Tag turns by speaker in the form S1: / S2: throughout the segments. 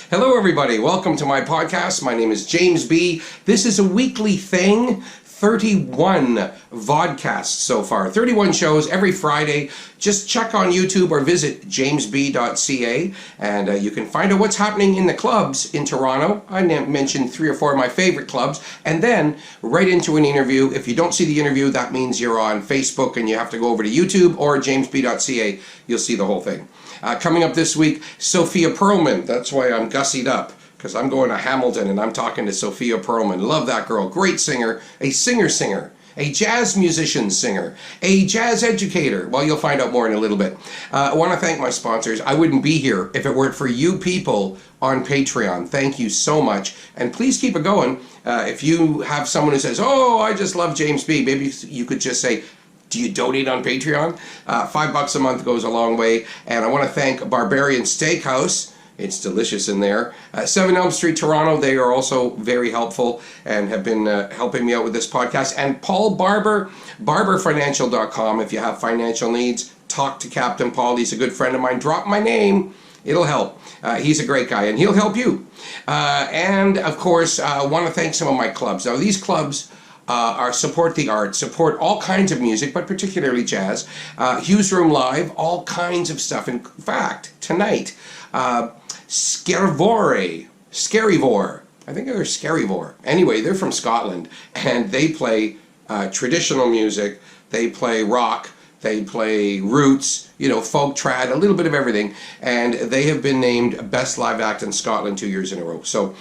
S1: Hello, everybody. Welcome to my podcast. My name is Jaymz Bee. This is a weekly thing. 31 vodcasts so far. 31 shows every Friday. Just check on YouTube or visit jaymzbee.ca and you can find out what's happening in the clubs in Toronto. I mentioned 3 or 4 of my favorite clubs, and then right into an interview. If you don't see the interview, that means you're on Facebook and you have to go over to YouTube or jaymzbee.ca. You'll see the whole thing. Coming up this week, Sophia Perlman. That's why I'm gussied up, because I'm going to Hamilton and I'm talking to Sophia Perlman. Love that girl. Great singer. A singer, a jazz musician singer, a jazz educator. Well, you'll find out more in a little bit. I want to thank my sponsors. I wouldn't be here if it weren't for you people on Patreon. Thank you so much. And please keep it going. If you have someone who says, oh, I just love Jaymz Bee, maybe you could just say, do you donate on Patreon? $5 a month goes a long way. And I want to thank Barbarian Steakhouse. It's delicious in there. 7 Elm Street, Toronto, they are also very helpful and have been helping me out with this podcast. And Paul Barber, barberfinancial.com. If you have financial needs, talk to Captain Paul. He's a good friend of mine. Drop my name. It'll help. He's a great guy, and he'll help you. And, of course, I want to thank some of my clubs. Now, these clubs are support the arts, support all kinds of music, but particularly jazz. Hughes Room Live, all kinds of stuff. In fact, tonight, Skervore, I think they're Skervore. Anyway, they're from Scotland, and they play traditional music, they play rock, they play roots, folk, trad, a little bit of everything, and they have been named Best Live Act in Scotland 2 years in a row. So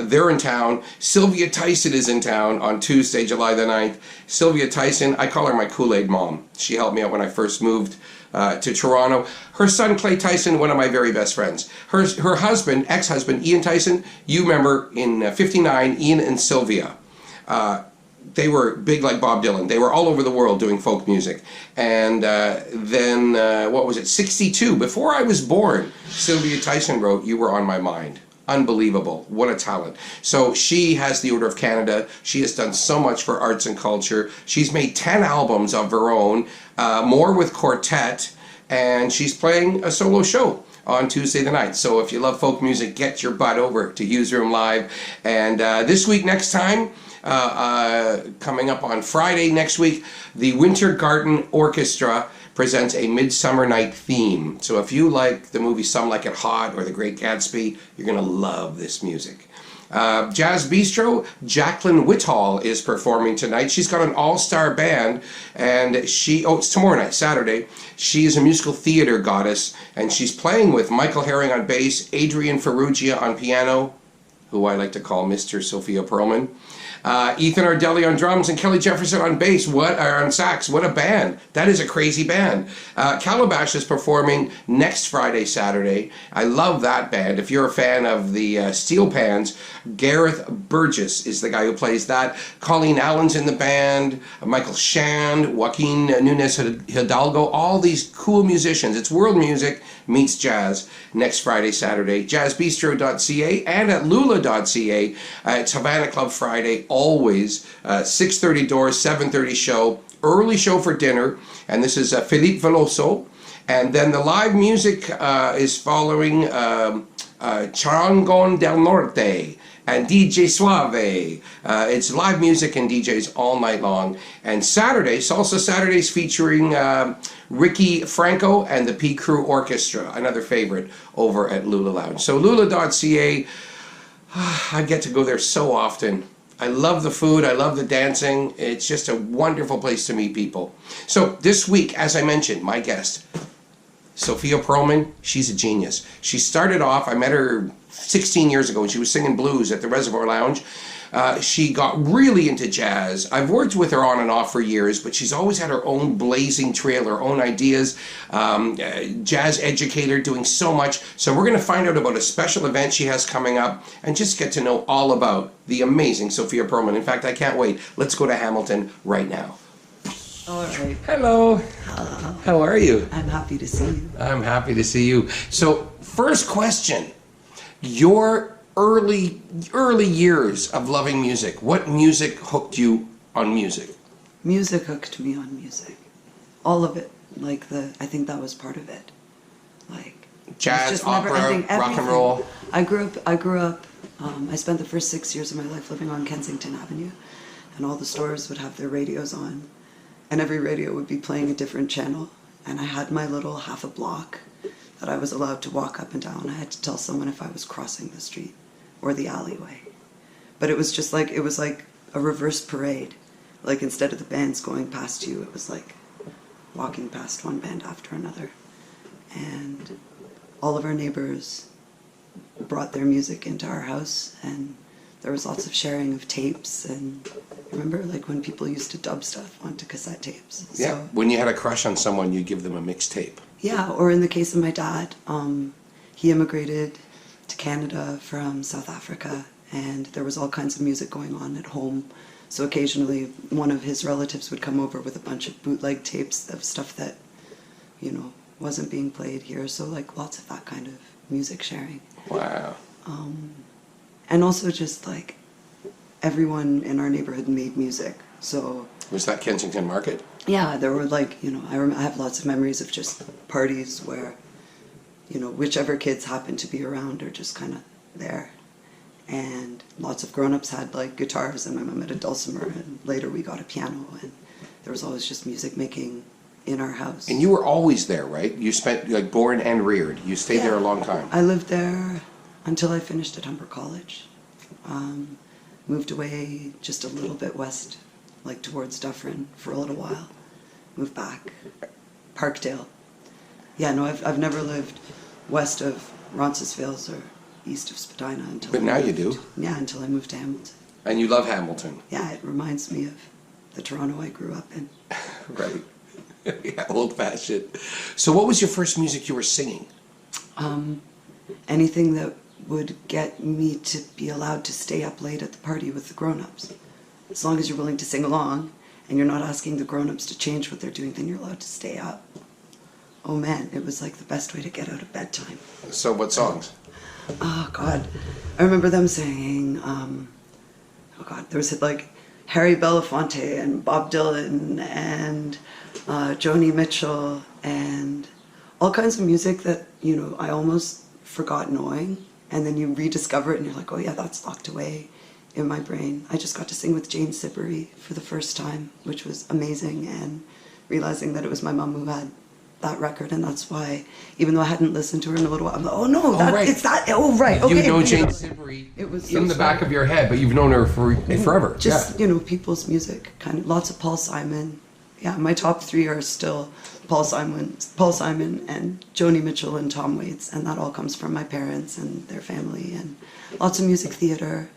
S1: they're in town. Sylvia Tyson is in town on Tuesday, July the 9th. Sylvia Tyson, I call her my Kool-Aid mom. She helped me out when I first moved to Toronto. Her son, Clay Tyson, one of my very best friends. Her husband, ex-husband, Ian Tyson, you remember in 59, Ian and Sylvia. They were big like Bob Dylan. They were all over the world doing folk music. And then, 62, before I was born, Sylvia Tyson wrote, You Were on My Mind. Unbelievable. What a talent. So she has the Order of Canada. She has done so much for arts and culture. She's made 10 albums of her own, more with quartet, and she's playing a solo show on Tuesday the night. So if you love folk music, get your butt over to Hughes Room Live. And this week, next time, coming up on Friday next week, the Winter Garden Orchestra presents a Midsummer Night theme. So if you like the movie Some Like It Hot or The Great Gatsby, you're going to love this music. Jazz Bistro, Jacqueline Whittall is performing tonight. She's got an all-star band, and it's tomorrow night, Saturday. She is a musical theater goddess, and she's playing with Michael Herring on bass, Adrian Ferrugia on piano, who I like to call Mr. Sophia Perlman, Ethan Ardelli on drums, and Kelly Jefferson on bass. On sax. What a band. That is a crazy band. Calabash is performing next Friday, Saturday. I love that band. If you're a fan of the Steel Pans, Gareth Burgess is the guy who plays that. Colleen Allen's in the band. Michael Shand, Joaquin Nunez Hidalgo, all these cool musicians. It's world music meets jazz next Friday, Saturday. Jazzbistro.ca and at lula.ca. It's Havana Club Friday, always. 6:30 doors, 7:30 show. Early show for dinner. And this is Philippe Veloso. And then the live music is following Charangon del Norte and DJ Suave. It's live music and DJs all night long. And Saturday, Salsa Saturdays featuring Ricky Franco and the P Crew Orchestra, another favorite over at Lula Lounge. So lula.ca, I get to go there so often. I love the food, I love the dancing. It's just a wonderful place to meet people. So this week, as I mentioned, my guest, Sophia Perlman, she's a genius. She started off, I met her 16 years ago when she was singing blues at the Reservoir Lounge. She got really into jazz. I've worked with her on and off for years, but she's always had her own blazing trail, her own ideas. Jazz educator, doing so much. So we're going to find out about a special event she has coming up and just get to know all about the amazing Sophia Perlman. In fact, I can't wait. Let's go to Hamilton right now.
S2: All right.
S1: Hello.
S2: Hello.
S1: How are you?
S2: I'm happy to see you.
S1: I'm happy to see you. So, first question. Your early years of loving music. What music hooked you on music?
S2: Music hooked me on music. All of it. I think that was part of it.
S1: Jazz, opera, rock and roll.
S2: I spent the first 6 years of my life living on Kensington Avenue, and all the stores would have their radios on, and every radio would be playing a different channel, and I had my little half a block that I was allowed to walk up and down. I had to tell someone if I was crossing the street or the alleyway. But it was just like, it was like a reverse parade. Like instead of the bands going past you, it was like walking past one band after another. And all of our neighbors brought their music into our house, and there was lots of sharing of tapes. And remember, like when people used to dub stuff onto cassette tapes.
S1: Yeah,
S2: So,
S1: when you had a crush on someone, you'd give them a mixtape.
S2: yeah, or in the case of my dad, he immigrated to Canada from South Africa, and there was all kinds of music going on at home. So occasionally one of his relatives would come over with a bunch of bootleg tapes of stuff that, you know, wasn't being played here. So like lots of that kind of music sharing.
S1: Wow.
S2: And also just like everyone in our neighborhood made music. So
S1: Was that Kensington Market?
S2: yeah, there were like, you know, I have lots of memories of just parties where, you know, whichever kids happened to be around are just kind of there. And lots of grown-ups had like guitars, and my mom had a dulcimer, and later we got a piano, and there was always just music making in our house.
S1: And you were always there, right? You spent, like, born and reared. You stayed there a long time.
S2: I lived there until I finished at Humber College. Moved away just a little bit west, like towards Dufferin for a little while. Moved back. Parkdale. Yeah, no, I've never lived west of Roncesvalles or east of Spadina until
S1: But now you do.
S2: Yeah, until I moved to Hamilton.
S1: And you love Hamilton.
S2: Yeah, it reminds me of the Toronto I grew up in.
S1: Right. Yeah, old-fashioned. So what was your first music you were singing?
S2: Anything that would get me to be allowed to stay up late at the party with the grown-ups. As long as you're willing to sing along and you're not asking the grown-ups to change what they're doing, then you're allowed to stay up. Oh man, it was like the best way to get out of bedtime.
S1: So what songs?
S2: Oh God, I remember them saying, there was like Harry Belafonte and Bob Dylan and Joni Mitchell and all kinds of music that, you know, I almost forgot knowing, and then you rediscover it and you're like, oh yeah, that's locked away in my brain. I just got to sing with James Bee for the first time, which was amazing, and realizing that it was my mom who had that record, and that's why, even though I hadn't listened to her in a little while, I'm like, oh no, it's that, oh right, okay.
S1: You know Jaymz Bee
S2: It was
S1: in the back of your head, but you've known her for forever.
S2: Just, you know, people's music, kind of, lots of Paul Simon. Yeah, my top three are still Paul Simon and Joni Mitchell and Tom Waits, and that all comes from my parents and their family, and lots of music theater,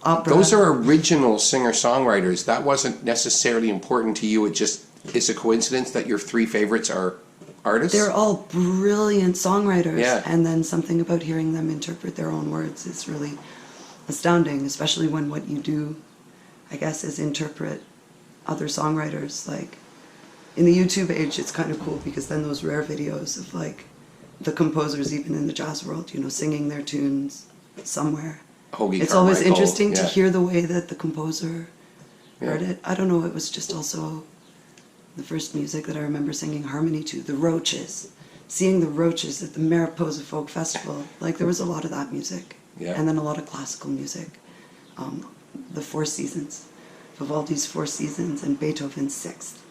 S2: opera.
S1: Those are original singer-songwriters. That wasn't necessarily important to you. It just is a coincidence that your three favorites are artists?
S2: They're all brilliant songwriters.
S1: Yeah.
S2: And then something about hearing them interpret their own words is really astounding, especially when what you do, I guess, is interpret other songwriters. Like, in the YouTube age, it's kind of cool because then those rare videos of, like, the composers, even in the jazz world, you know, singing their tunes somewhere.
S1: Hoagie
S2: It's always
S1: Carmichael,
S2: interesting to
S1: yeah.
S2: hear the way that the composer heard
S1: Yeah.
S2: it. I don't know, it was just also the first music that I remember singing harmony to, the Roaches. Seeing the Roaches at the Mariposa Folk Festival, like there was a lot of that music.
S1: Yeah.
S2: And then a lot of classical music. The Four Seasons, Vivaldi's Four Seasons and Beethoven's Sixth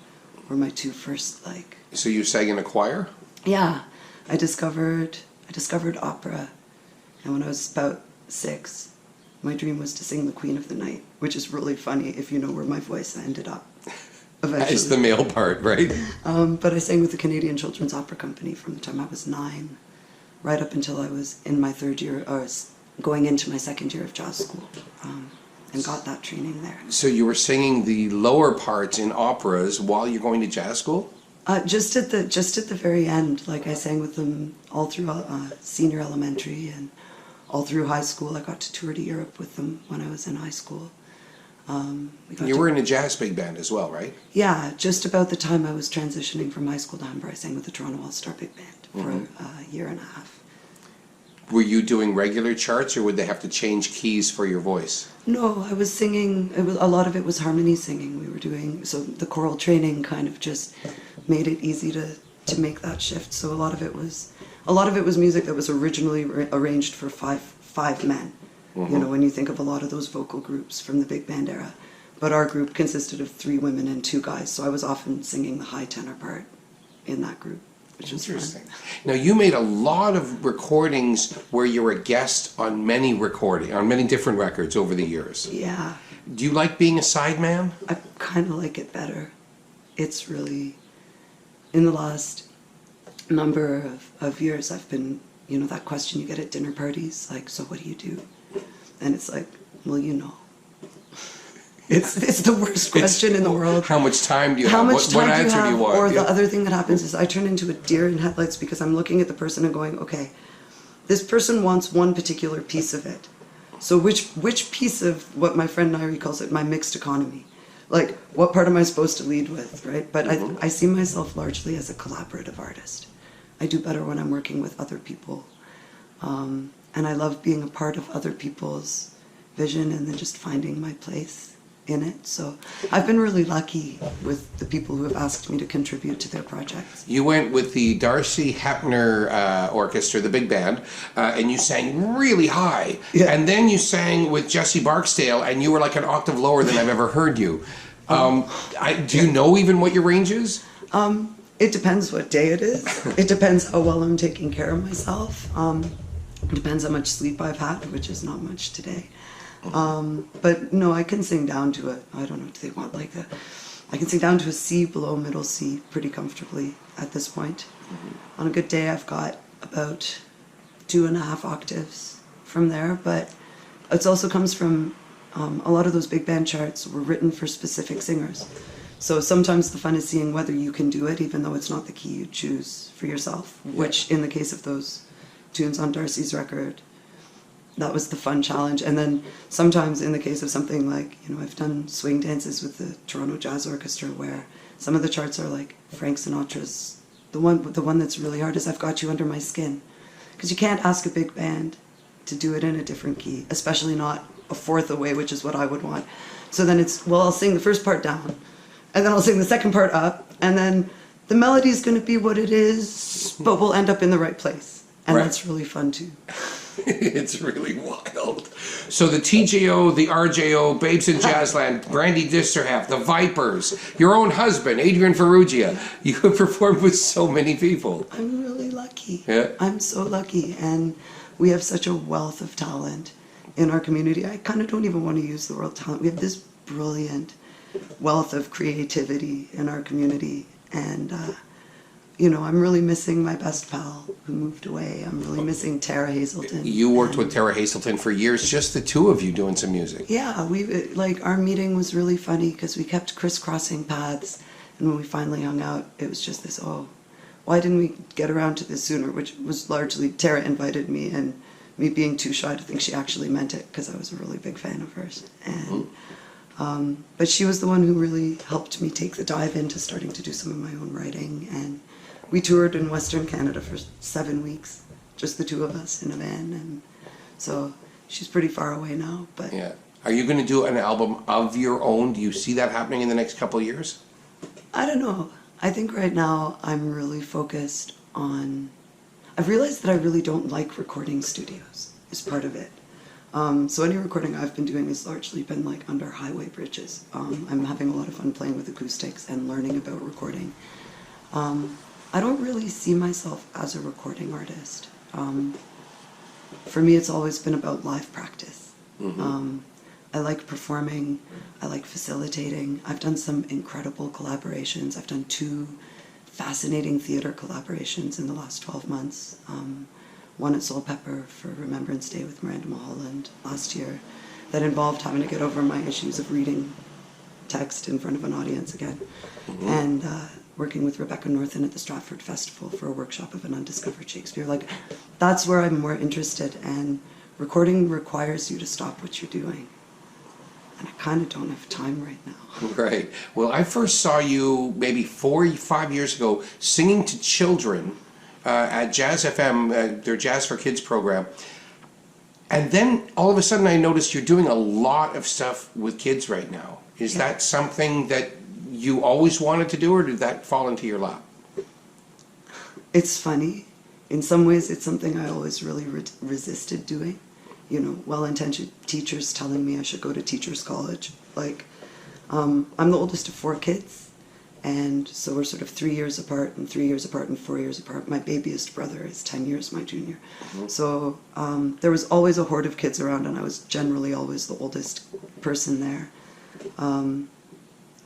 S2: were my two first, like...
S1: So you sang in a choir?
S2: Yeah, I discovered opera, and when I was about 6, my dream was to sing the Queen of the Night, which is really funny if you know where my voice ended up. Eventually.
S1: As the male part, right?
S2: But I sang with the Canadian Children's Opera Company from the time I was 9, right up until I was in my third year, or going into my second year of jazz school, and got that training there.
S1: So you were singing the lower parts in operas while you're going to jazz school?
S2: Just at the very end, like I sang with them all through senior elementary and all through high school. I got to tour to Europe with them when I was in high school.
S1: You were in a jazz big band as well, right?
S2: Yeah, just about the time I was transitioning from high school to Humber, I sang with the Toronto All-Star Big Band for a year and a half.
S1: Were you doing regular charts, or would they have to change keys for your voice?
S2: No, I was singing. A lot of it was harmony singing. We were doing, so the choral training kind of just made it easy to make that shift. So a lot of it was a lot of it was music that was originally arranged for five men. You know, when you think of a lot of those vocal groups from the big band era. But our group consisted of 3 women and 2 guys, so I was often singing the high tenor part in that group, which was
S1: Interesting.
S2: fun.
S1: Now, you made a lot of recordings where you were a guest on many different records over the years.
S2: Yeah.
S1: Do you like being a sideman?
S2: I kind of like it better. It's really, in the last number of years, I've been, you know, that question you get at dinner parties, like, so what do you do? And it's like, well, you know. It's the worst question in the world.
S1: How much time do you
S2: How
S1: have?
S2: much time
S1: what answer do you want?
S2: Or the other thing that happens is I turn into a deer in headlights because I'm looking at the person and going, okay, this person wants one particular piece of it. So which piece of what my friend Nairi calls it, my mixed economy? Like, what part am I supposed to lead with, right? But I see myself largely as a collaborative artist. I do better when I'm working with other people. And I love being a part of other people's vision and then just finding my place in it. So I've been really lucky with the people who have asked me to contribute to their projects.
S1: You went with the Darcy Hepner Orchestra, the big band, and you sang really high.
S2: Yeah.
S1: And then you sang with Jesse Barksdale, and you were like an octave lower than I've ever heard you. Do you know even what your range is?
S2: It depends what day it is. It depends how well I'm taking care of myself. It depends how much sleep I've had, which is not much today. But no, I can sing down to a, I don't know, do they want like a, I can sing down to a C below middle C pretty comfortably at this point. On a good day, I've got about 2.5 octaves from there, but it also comes from a lot of those big band charts were written for specific singers. So sometimes the fun is seeing whether you can do it, even though it's not the key you choose for yourself, which in the case of those tunes on Darcy's record, that was the fun challenge. And then sometimes in the case of something like, you know, I've done swing dances with the Toronto Jazz Orchestra where some of the charts are like Frank Sinatra's, the one that's really hard is I've Got You Under My Skin. Because you can't ask a big band to do it in a different key, especially not a fourth away, which is what I would want. So then it's, well, I'll sing the first part down, and then I'll sing the second part up, and then the melody's going to be what it is, but we'll end up in the right place. And that's really fun too.
S1: It's really wild. So the TJO, the RJO, Babes in Jazzland, Brandy Disterhalf, the Vipers, your own husband, Adrian Ferrugia. You have performed with so many people.
S2: I'm really lucky.
S1: Yeah.
S2: I'm so lucky. And we have such a wealth of talent in our community. I kind of don't even want to use the word talent. We have this brilliant wealth of creativity in our community. And you know, I'm really missing my best pal who moved away. I'm really missing Tara Hazelton.
S1: You worked with Tara Hazelton for years, just the two of you doing some music.
S2: Yeah, our meeting was really funny because we kept crisscrossing paths. And when we finally hung out, it was just this, oh, why didn't we get around to this sooner? Which was largely Tara invited me, and me being too shy to think she actually meant it because I was a really big fan of hers. And but she was the one who really helped me take the dive into starting to do some of my own writing. And we toured in Western Canada for 7 weeks, just the two of us in a van. And so she's pretty far away now. But
S1: yeah, are you going to do an album of your own? Do you see that happening in the next couple of years?
S2: I don't know. I think right now I'm really focused on, I've realized that I really don't like recording studios is part of it. So any recording I've been doing has largely been like under highway bridges. I'm having a lot of fun playing with acoustics and learning about recording. I don't really see myself as a recording artist. For me, it's always been about live practice. I like performing. I like facilitating. I've done some incredible collaborations. I've done 2 fascinating theater collaborations in the last 12 months. One at Soul Pepper for Remembrance Day with Miranda Mulholland last year that involved having to get over my issues of reading text in front of an audience again. And working with Rebecca Northen at the Stratford Festival for a workshop of an undiscovered Shakespeare. Like, that's where I'm more interested, and recording requires you to stop what you're doing. And I kind of don't have time right now.
S1: Right. Well, I first saw you maybe 4 or 5 years ago singing to children at Jazz FM, their Jazz for Kids program. And then all of a sudden I noticed you're doing a lot of stuff with kids right now. Is that something that you always wanted to do, or did that fall into your lap?
S2: It's funny. in some ways, it's something I always really resisted doing. You know, well-intentioned teachers telling me I should go to teachers' college. Like, I'm the oldest of 4 kids, and so we're sort of 3 years apart, and 3 years apart, and 4 years apart. My babyest brother is 10 years my junior. So there was always a horde of kids around, and I was generally always the oldest person there.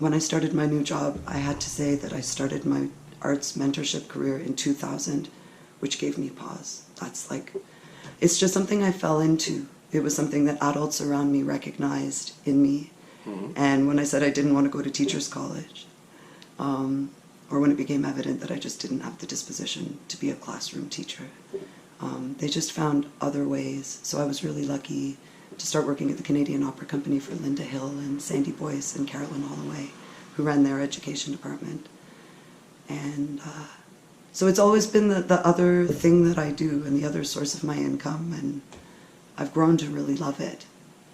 S2: When I started my new job, I had to say that I started my arts mentorship career in 2000, which gave me pause. That's like, it's just something I fell into. It was something that adults around me recognized in me. And when I said I didn't want to go to teachers' college, or when it became evident that I just didn't have the disposition to be a classroom teacher, they just found other ways. So I was really lucky to start working at the Canadian Opera Company for Linda Hill and Sandy Boyce and Carolyn Holloway, who ran their education department. And so it's always been the other thing that I do and the other source of my income, and I've grown to really love it.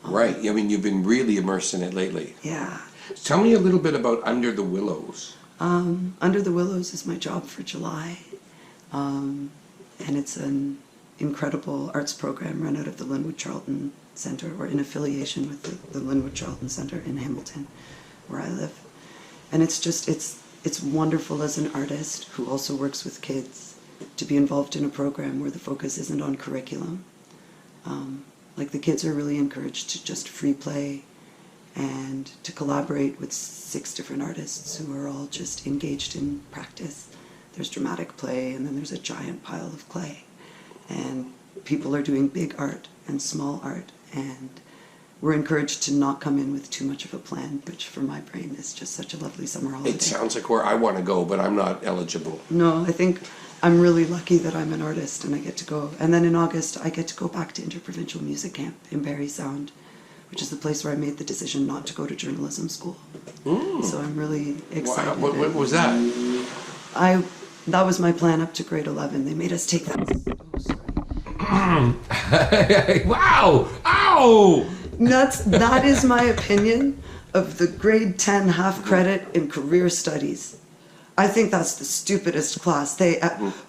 S1: Right. I mean, you've been really immersed in it lately.
S2: Yeah.
S1: Tell me a little bit about Under the Willows.
S2: Under the Willows is my job for July, and it's an incredible arts program run out of the Linwood Charlton Centre, or in affiliation with the Linwood Charlton Centre in Hamilton, where I live. And it's just, it's wonderful as an artist who also works with kids to be involved in a program where the focus isn't on curriculum. Like, the kids are really encouraged to just free play and to collaborate with 6 different artists who are all just engaged in practice. There's dramatic play, and then there's a giant pile of clay. And people are doing big art and small art, and we're encouraged to not come in with too much of a plan, which for my brain is just such a lovely summer holiday.
S1: It sounds like where I want to go, but I'm not eligible.
S2: No, I think I'm really lucky that I'm an artist and I get to go. And then in August, I get to go back to Interprovincial Music Camp in Barrie Sound, which is the place where I made the decision not to go to journalism school. So I'm really excited.
S1: Wow. What was that?
S2: That was my plan up to grade 11. They made us take that.
S1: Wow! Ow!
S2: That is my opinion of the grade 10 half credit in career studies. I think that's the stupidest class.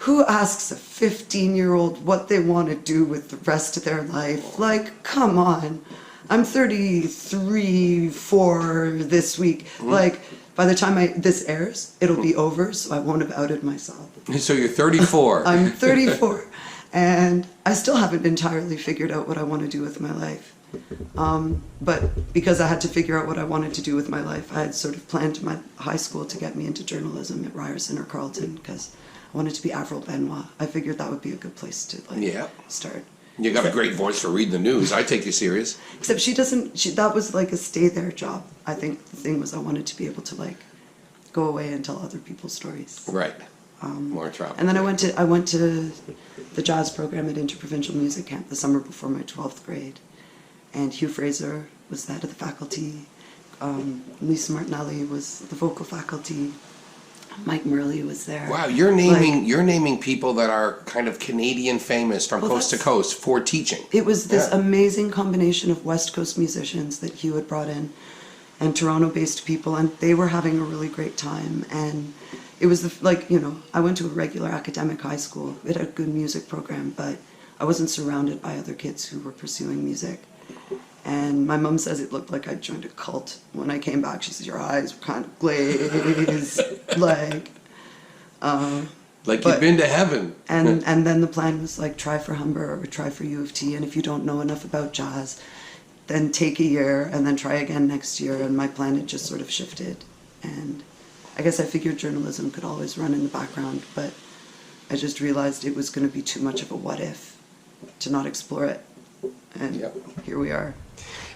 S2: Who asks a 15-year-old what they want to do with the rest of their life? Like, come on. I'm 33, 4 this week. Like, by the time this airs, it'll be over, so I won't have outed myself.
S1: So you're 34.
S2: I'm 34, and I still haven't entirely figured out what I want to do with my life. But because I had to figure out what I wanted to do with my life, I had sort of planned my high school to get me into journalism at Ryerson or Carleton, because I wanted to be Avril Benoit. I figured that would be a good place to start.
S1: You got a great voice for reading the news. I take you serious.
S2: Except that was like a stay there job. I think the thing was I wanted to be able to like go away and tell other people's stories.
S1: Right. More travel.
S2: And then I went to the jazz program at Interprovincial Music Camp the summer before my 12th grade. And Hugh Fraser was the head of the faculty. Lisa Martinelli was the vocal faculty. Mike Murley was there.
S1: Wow, you're naming people that are kind of Canadian famous from coast to coast for teaching.
S2: It was this amazing combination of West Coast musicians that Hugh had brought in, and Toronto-based people, and they were having a really great time. And it was I went to a regular academic high school. It had a good music program, but I wasn't surrounded by other kids who were pursuing music. And my mom says it looked like I'd joined a cult. When I came back, she says, your eyes were kind of glazed, like
S1: you've been to heaven.
S2: And then the plan was like, try for Humber or try for U of T, and if you don't know enough about jazz, then take a year and then try again next year. And my plan had just sort of shifted. And I guess I figured journalism could always run in the background, but I just realized it was going to be too much of a what if to not explore it. And here we are.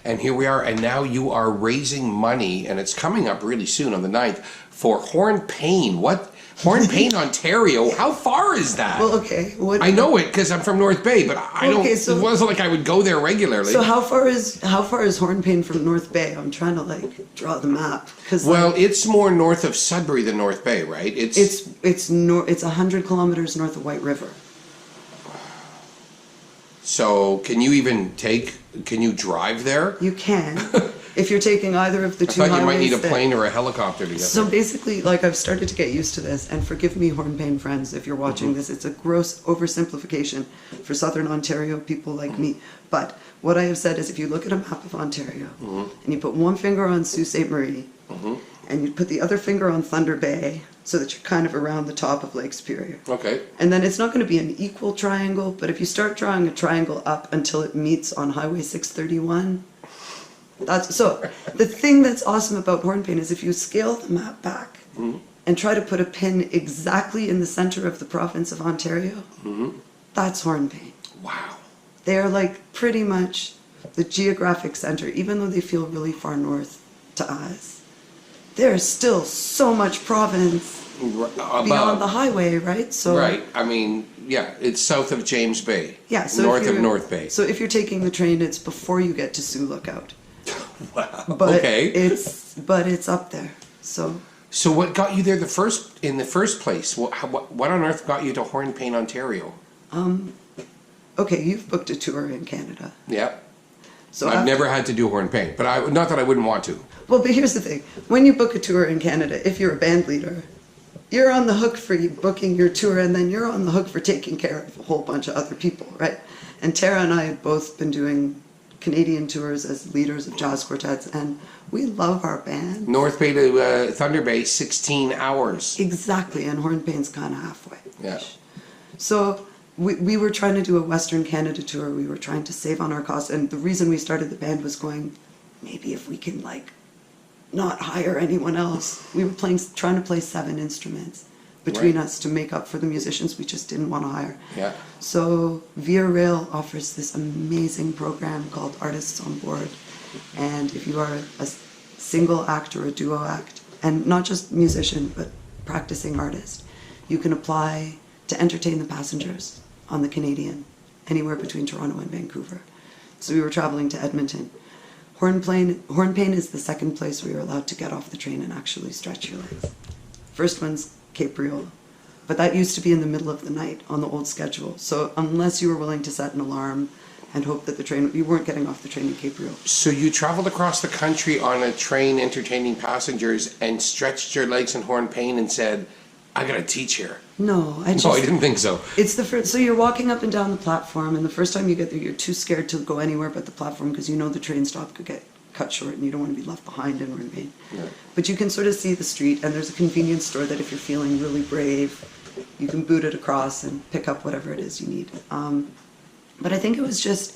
S1: And here we are, and now you are raising money, and it's coming up really soon on the 9th, for Hornepayne. What? Hornepayne, Ontario? How far is that?
S2: Well, okay.
S1: I know it because I'm from North Bay, but it wasn't like I would go there regularly.
S2: So how far is Hornepayne from North Bay? I'm trying to draw the map.
S1: It's more north of Sudbury than North Bay, right?
S2: It's 100 kilometers north of White River.
S1: So can you drive there?
S2: You can. if you're taking either of the two
S1: I thought you
S2: highways
S1: might need a
S2: that-
S1: plane or a helicopter to get
S2: So
S1: there.
S2: basically, like, I've started to get used to this, and forgive me, Hornepayne friends, if you're watching this, it's a gross oversimplification for Southern Ontario people like me. But what I have said is, if you look at a map of Ontario, and you put one finger on Sault Ste. Marie, and you put the other finger on Thunder Bay, so that you're kind of around the top of Lake Superior.
S1: Okay.
S2: And then it's not going to be an equal triangle, but if you start drawing a triangle up until it meets on Highway 631, that's so. The thing that's awesome about Hornepayne is if you scale the map back and try to put a pin exactly in the center of the province of Ontario, that's Hornepayne.
S1: Wow.
S2: They are like pretty much the geographic center, even though they feel really far north to us. There's still so much province beyond the highway, right? So
S1: Right. I mean, yeah, it's south of Jaymz Bay.
S2: yeah, so
S1: north
S2: if
S1: of
S2: you're-
S1: North Bay.
S2: So if you're taking the train, it's before you get to Sioux Lookout.
S1: Wow.
S2: But
S1: Okay.
S2: it's up there. So
S1: So what got you there in the first place? What on earth got you to Hornepayne, Ontario?
S2: okay, you've booked a tour in Canada.
S1: Yeah.
S2: So
S1: I've never had to do Hornepayne, but not that I wouldn't want to.
S2: Well, but here's the thing: when you book a tour in Canada, if you're a band leader, you're on the hook for you booking your tour, and then you're on the hook for taking care of a whole bunch of other people, right? And Tara and I had both been doing Canadian tours as leaders of jazz quartets, and we love our band.
S1: North Bay to Thunder Bay, 16 hours.
S2: Exactly, and Hornepayne's kind of halfway.
S1: Yeah.
S2: So we were trying to do a Western Canada tour. We were trying to save on our costs, and the reason we started the band was going, maybe if we can like not hire anyone else. We were trying to play 7 instruments between
S1: Right.
S2: us to make up for the musicians we just didn't want to hire.
S1: Yeah.
S2: So Via Rail offers this amazing program called Artists on Board, and if you are a single act or a duo act, and not just musician but practicing artist, you can apply to entertain the passengers on the Canadian, anywhere between Toronto and Vancouver. So we were traveling to Edmonton. Hornepayne is the second place where you're allowed to get off the train and actually stretch your legs. First one's Cape Rio, but that used to be in the middle of the night on the old schedule. So unless you were willing to set an alarm and hope that you weren't getting off the train in Cape Rio.
S1: So you traveled across the country on a train entertaining passengers and stretched your legs in Hornepayne and said, I gotta teach here.
S2: No, I
S1: didn't think so.
S2: It's the first, so you're walking up and down the platform, and the first time you get there, you're too scared to go anywhere but the platform because you know the train stop could get cut short and you don't want to be left behind in Hornepayne.
S1: Yeah.
S2: But you can sort of see the street, and there's a convenience store that if you're feeling really brave, you can boot it across and pick up whatever it is you need. But I think it was just,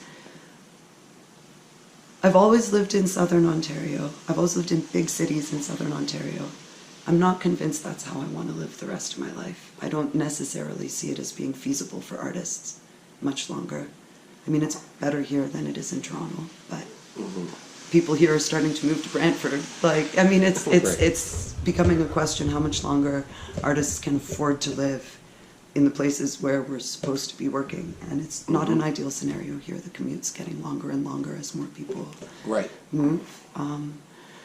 S2: I've always lived in Southern Ontario. I've always lived in big cities in Southern Ontario. I'm not convinced that's how I want to live the rest of my life. I don't necessarily see it as being feasible for artists much longer. I mean, it's better here than it is in Toronto, but people here are starting to move to Brantford. Like, I mean, it's becoming a question how much longer artists can afford to live in the places where we're supposed to be working. And it's not an ideal scenario here. The commute's getting longer and longer as more people
S1: Right.
S2: move.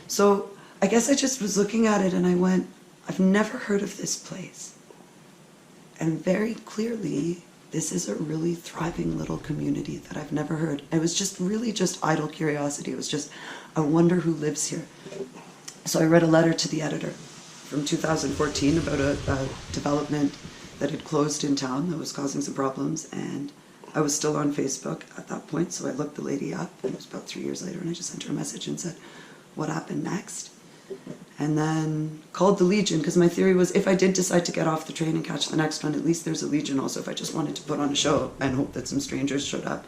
S2: So I guess I just was looking at it and I went, I've never heard of this place. And very clearly, this is a really thriving little community that I've never heard. It was just really just idle curiosity. It was just, I wonder who lives here. So I read a letter to the editor from 2014 about a development that had closed in town that was causing some problems. And I was still on Facebook at that point, so I looked the lady up, and it was about 3 years later, and I just sent her a message and said, what happened next? And then called the Legion, because my theory was if I did decide to get off the train and catch the next one, at least there's a Legion also if I just wanted to put on a show and hope that some strangers showed up.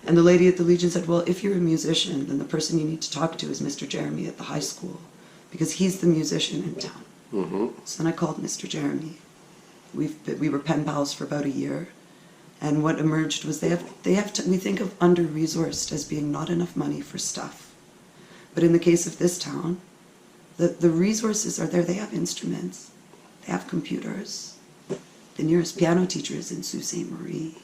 S2: And the lady at the Legion said, well, if you're a musician, then the person you need to talk to is Mr. Jeremy at the high school, because he's the musician in town.
S1: Mm-hmm.
S2: So then I called Mr. Jeremy. We were pen pals for about a year. And what emerged was we think of under-resourced as being not enough money for stuff. But in the case of this town, the resources are there. They have instruments. They have computers. The nearest piano teacher is in Sault Ste. Marie.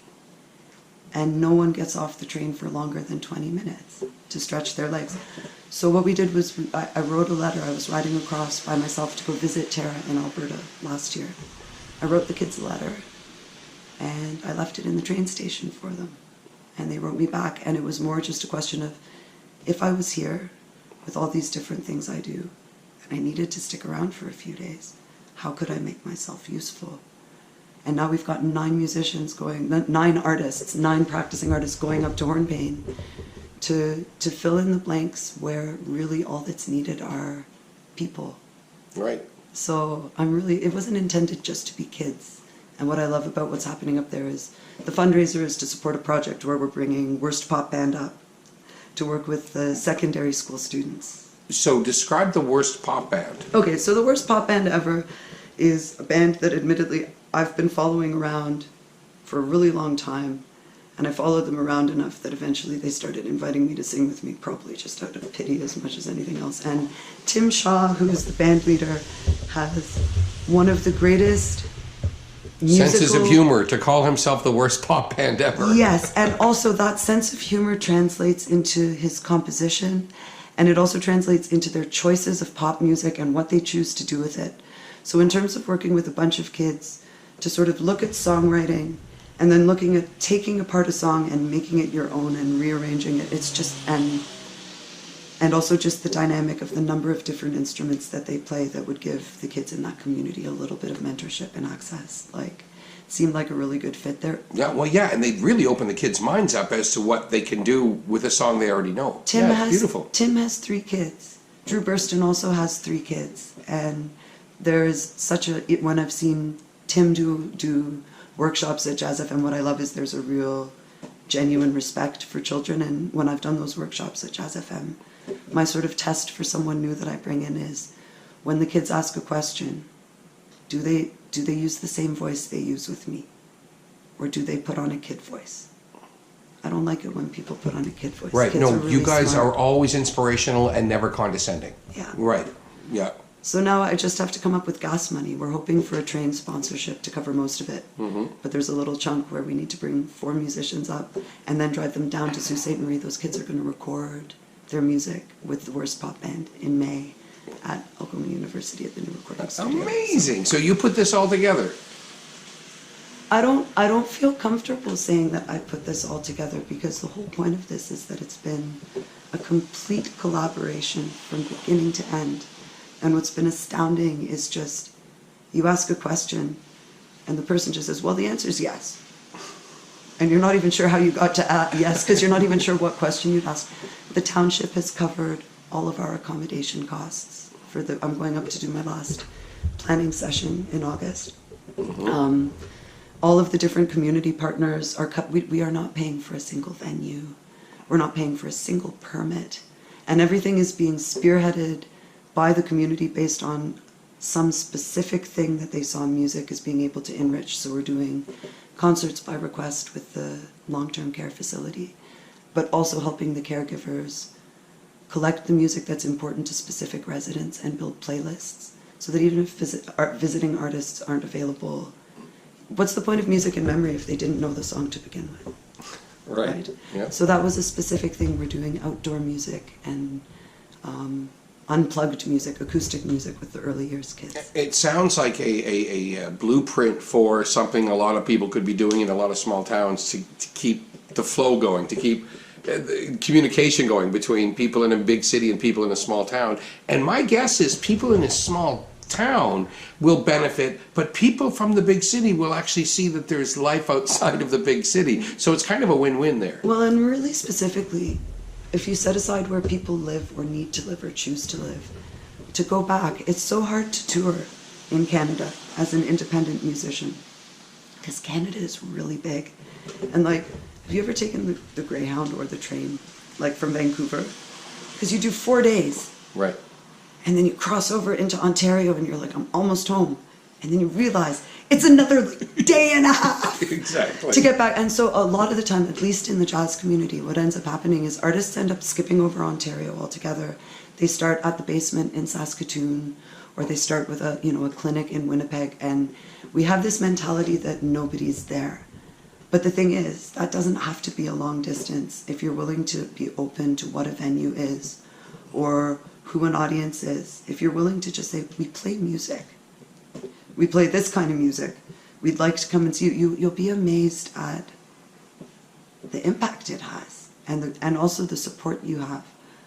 S2: And no one gets off the train for longer than 20 minutes to stretch their legs. So what we did was I wrote a letter. I was riding across by myself to go visit Tara in Alberta last year. I wrote the kids a letter, and I left it in the train station for them. And they wrote me back, and it was more just a question of, if I was here, with all these different things I do, and I needed to stick around for a few days. How could I make myself useful? And now we've got 9 musicians going, 9 artists, 9 practicing artists going up to Hornepayne to fill in the blanks where really all that's needed are people.
S1: Right.
S2: So it wasn't intended just to be kids. And what I love about what's happening up there is the fundraiser is to support a project where we're bringing Worst Pop Band up to work with the secondary school students.
S1: So describe the Worst Pop Band.
S2: Okay, so the Worst Pop Band Ever is a band that admittedly I've been following around for a really long time, and I followed them around enough that eventually they started inviting me to sing with me, probably just out of pity as much as anything else. And Tim Shaw, who is the band leader, has one of the greatest
S1: Senses of humor to call himself the worst pop band ever.
S2: Yes, and also that sense of humor translates into his composition, and it also translates into their choices of pop music and what they choose to do with it. So in terms of working with a bunch of kids to sort of look at songwriting and then looking at taking apart a song and making it your own and rearranging it, it's just, and also just the dynamic of the number of different instruments that they play that would give the kids in that community a little bit of mentorship and access. Like, it seemed like a really good fit there.
S1: Yeah, well, yeah, and they really open the kids' minds up as to what they can do with a song they already know. Beautiful.
S2: Tim has 3 kids. Drew Burston also has 3 kids, and there's such a, when I've seen Tim do workshops at Jazz FM, what I love is there's a real genuine respect for children, and when I've done those workshops at Jazz FM, my sort of test for someone new that I bring in is when the kids ask a question, do they use the same voice they use with me, or do they put on a kid voice? I don't like it when people put on a kid voice.
S1: Right.
S2: Kids
S1: No,
S2: really
S1: you guys
S2: smart.
S1: are always inspirational and never condescending.
S2: Yeah.
S1: Right. Yeah.
S2: So now I just have to come up with gas money. We're hoping for a train sponsorship to cover most of it.
S1: Mm-hmm.
S2: But there's a little chunk where we need to bring 4 musicians up and then drive them down to Sault Ste. Marie. Those kids are going to record their music with the Worst Pop Band in May at Oklahoma University at the new recording studio.
S1: Amazing. So you put this all together.
S2: I don't feel comfortable saying that I put this all together, because the whole point of this is that it's been a complete collaboration from beginning to end. And what's been astounding is just, you ask a question and the person just says, well, the answer is yes. And you're not even sure how you got to yes, because you're not even sure what question you'd ask. The township has covered all of our accommodation costs for I'm going up to do my last planning session in August.
S1: Mm-hmm.
S2: All of the different community partners are we are not paying for a single venue. We're not paying for a single permit. And everything is being spearheaded by the community based on some specific thing that they saw music as being able to enrich. So we're doing concerts by request with the long-term care facility, but also helping the caregivers collect the music that's important to specific residents and build playlists so that even if visiting artists aren't available, what's the point of music in memory if they didn't know the song to begin with?
S1: Right. Yeah.
S2: So that was a specific thing. We're doing outdoor music and unplugged music, acoustic music with the early years kids.
S1: It sounds like a blueprint for something a lot of people could be doing in a lot of small towns to keep the flow going, to keep communication going between people in a big city and people in a small town. And my guess is people in a small town will benefit, but people from the big city will actually see that there's life outside of the big city. So it's kind of a win-win there.
S2: Well, and really specifically, if you set aside where people live or need to live or choose to live, to go back, it's so hard to tour in Canada as an independent musician, because Canada is really big. And like, have you ever taken the Greyhound or the train, like from Vancouver? Because you do 4 days.
S1: Right.
S2: And then you cross over into Ontario and you're like, I'm almost home. And then you realize it's another day and a half
S1: Exactly.
S2: to get back. And so a lot of the time, at least in the jazz community, what ends up happening is artists end up skipping over Ontario altogether. They start at the basement in Saskatoon, or they start with a clinic in Winnipeg. And we have this mentality that nobody's there. But the thing is, that doesn't have to be a long distance if you're willing to be open to what a venue is or who an audience is. If you're willing to just say, we play music. We play this kind of music. We'd like to come and see you. You'll be amazed at the impact it has and also the support you have.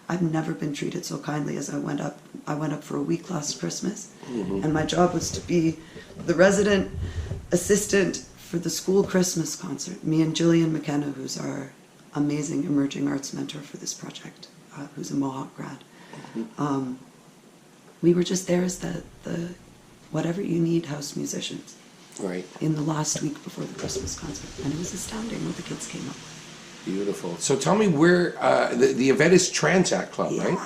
S2: I've never been treated so kindly as I went up for a week last Christmas, and my job was to be the resident assistant for the school Christmas concert. Me and Jillian McKenna, who's our amazing emerging arts mentor for this project, who's a Mohawk grad. We were just there as the whatever you need house musicians.
S1: Right.
S2: In the last week before the Christmas concert, and it was astounding what the kids came up with.
S1: Beautiful. So tell me where the event is Transact Club, right?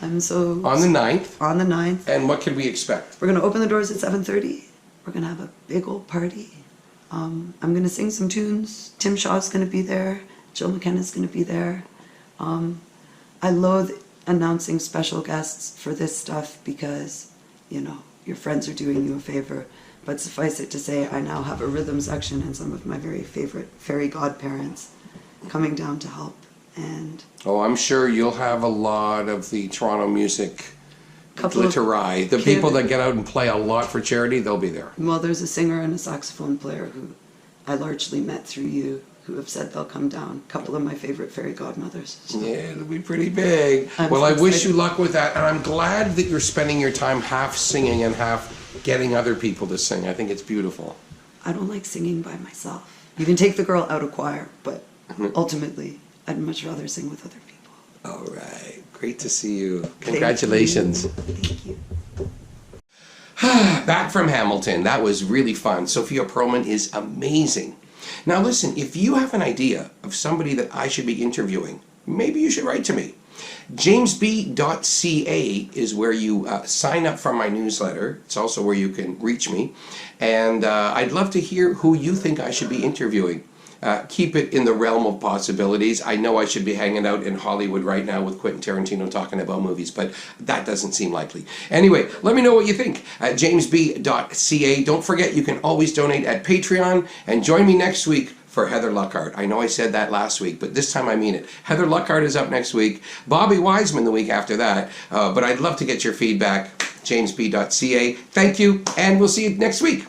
S2: I'm so
S1: on the 9th.
S2: On the 9th.
S1: And what can we expect?
S2: We're gonna open the doors at 7:30. We're gonna have a big old party. I'm gonna sing some tunes. Tim Shaw's gonna be there. Jill McKenna's gonna be there. I loathe announcing special guests for this stuff because, you know, your friends are doing you a favor. But suffice it to say, I now have a rhythm section and some of my very favorite fairy godparents coming down to help. And
S1: I'm sure you'll have a lot of the Toronto music glitterai. The people that get out and play a lot for charity, they'll be there.
S2: Well, there's a singer and a saxophone player who I largely met through you, who have said they'll come down. A couple of my favorite fairy godmothers. So.
S1: Yeah, it'll be pretty big. Well, I wish you luck with that, and I'm glad that you're spending your time half singing and half getting other people to sing. I think it's beautiful.
S2: I don't like singing by myself. You can take the girl out of choir, but ultimately, I'd much rather sing with other people.
S1: All right. Great to see you. Congratulations.
S2: Thank you.
S1: Back from Hamilton. That was really fun. Sophia Perlman is amazing. Now listen, if you have an idea of somebody that I should be interviewing, maybe you should write to me. Jaymzbee.ca is where you sign up for my newsletter. It's also where you can reach me. And I'd love to hear who you think I should be interviewing. Keep it in the realm of possibilities. I know I should be hanging out in Hollywood right now with Quentin Tarantino talking about movies, but that doesn't seem likely. Anyway, let me know what you think at Jaymzbee.ca. Don't forget, you can always donate at Patreon, and join me next week for Heather Luckhart. I know I said that last week, but this time I mean it. Heather Luckhart is up next week. Bobby Wiseman the week after that. But I'd love to get your feedback. Jaymzbee.ca. Thank you, and we'll see you next week.